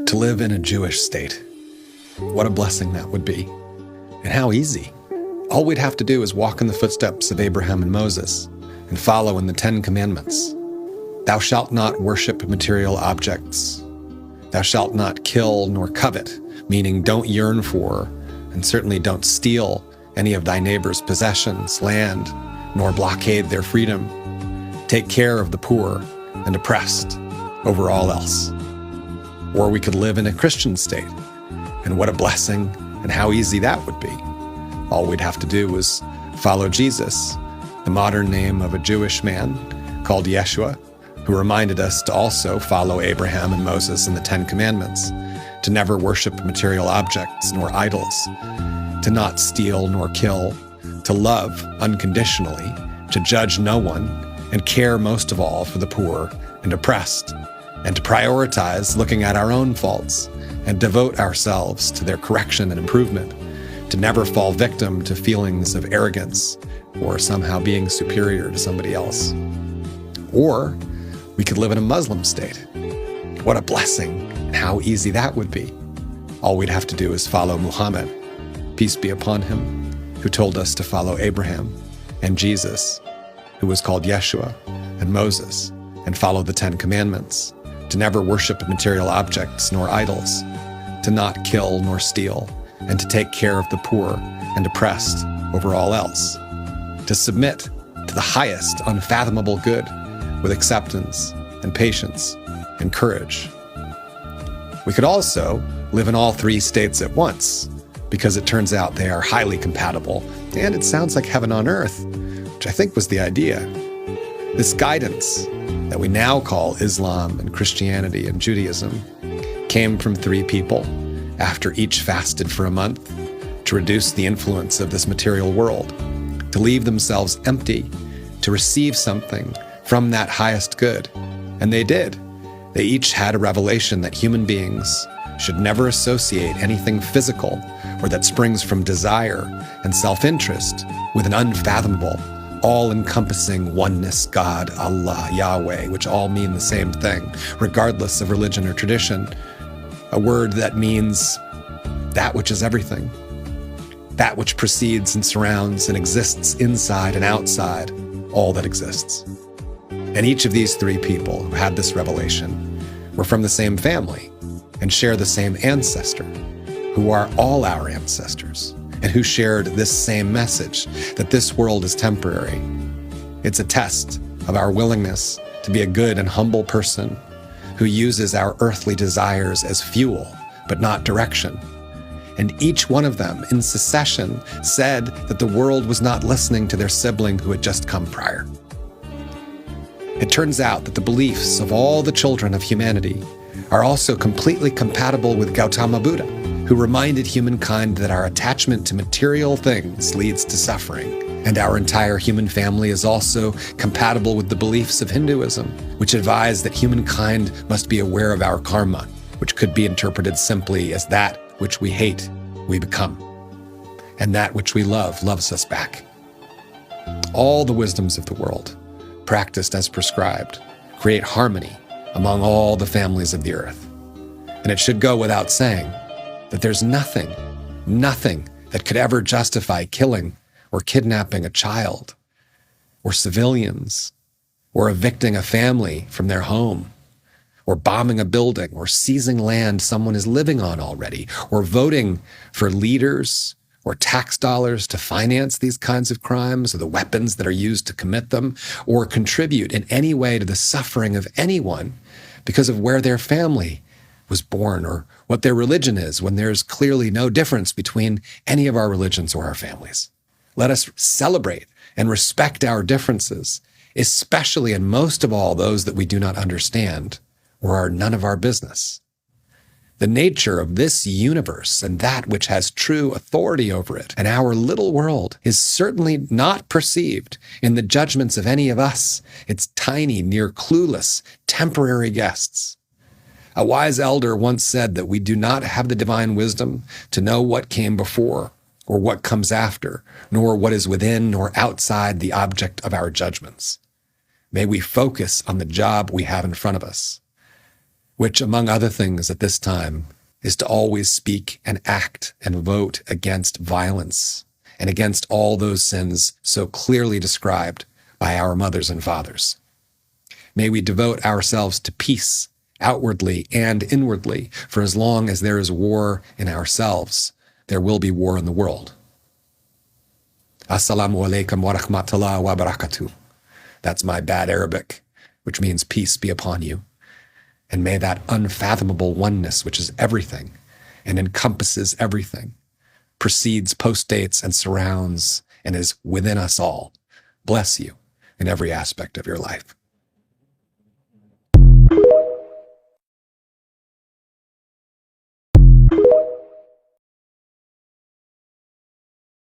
To live in a Jewish state. What a blessing that would be. And how easy. All we'd have to do is walk in the footsteps of Abraham and Moses and follow in the 10 Commandments. Thou shalt not worship material objects. Thou shalt not kill nor covet, meaning don't yearn for, and certainly don't steal any of thy neighbor's possessions, land, nor blockade their freedom. Take care of the poor and oppressed over all else. Or we could live in a Christian state, and what a blessing and how easy that would be. All we'd have to do was follow Jesus, the modern name of a Jewish man called Yeshua, who reminded us to also follow Abraham and Moses in the 10 Commandments, to never worship material objects nor idols, to not steal nor kill, to love unconditionally, to judge no one, and care most of all for the poor and oppressed, and to prioritize looking at our own faults and devote ourselves to their correction and improvement, to never fall victim to feelings of arrogance or somehow being superior to somebody else. Or we could live in a Muslim state. What a blessing and how easy that would be. All we'd have to do is follow Muhammad, peace be upon him, who told us to follow Abraham, and Jesus, who was called Yeshua, and Moses, and follow the 10 Commandments, to never worship material objects nor idols, to not kill nor steal, and to take care of the poor and oppressed over all else, to submit to the highest unfathomable good with acceptance and patience and courage. We could also live in all 3 states at once, because it turns out they are highly compatible, and it sounds like heaven on earth, which I think was the idea. This guidance that we now call Islam and Christianity and Judaism came from 3 people after each fasted for a month to reduce the influence of this material world, to leave themselves empty, to receive something from that highest good. And they did. They each had a revelation that human beings should never associate anything physical or that springs from desire and self-interest with an unfathomable, all-encompassing oneness God, Allah, Yahweh, which all mean the same thing, regardless of religion or tradition. A word that means that which is everything, that which precedes and surrounds and exists inside and outside all that exists. And each of these 3 people who had this revelation were from the same family and share the same ancestor, who are all our ancestors, and who shared this same message, that this world is temporary. It's a test of our willingness to be a good and humble person who uses our earthly desires as fuel, but not direction. And each one of them, in succession, said that the world was not listening to their sibling who had just come prior. It turns out that the beliefs of all the children of humanity are also completely compatible with Gautama Buddha, who reminded humankind that our attachment to material things leads to suffering. And our entire human family is also compatible with the beliefs of Hinduism, which advise that humankind must be aware of our karma, which could be interpreted simply as that which we hate, we become, and that which we love loves us back. All the wisdoms of the world, practiced as prescribed, create harmony among all the families of the earth. And it should go without saying that there's nothing that could ever justify killing or kidnapping a child, or civilians, or evicting a family from their home, or bombing a building, or seizing land someone is living on already, or voting for leaders or tax dollars to finance these kinds of crimes, or the weapons that are used to commit them, or contribute in any way to the suffering of anyone because of where their family was born or what their religion is, when there's clearly no difference between any of our religions or our families. Let us celebrate and respect our differences, especially and most of all those that we do not understand or are none of our business. The nature of this universe and that which has true authority over it and our little world is certainly not perceived in the judgments of any of us, its tiny, near clueless, temporary guests. A wise elder once said that we do not have the divine wisdom to know what came before or what comes after, nor what is within nor outside the object of our judgments. May we focus on the job we have in front of us. which, among other things at this time, is to always speak and act and vote against violence and against all those sins so clearly described by our mothers and fathers. May we devote ourselves to peace, outwardly and inwardly, for as long as there is war in ourselves, there will be war in the world. Assalamu alaikum wa rahmatullah wa barakatuh. That's my bad Arabic, which means peace be upon you. And may that unfathomable oneness, which is everything and encompasses everything, precedes, postdates, and surrounds, and is within us all, bless you in every aspect of your life.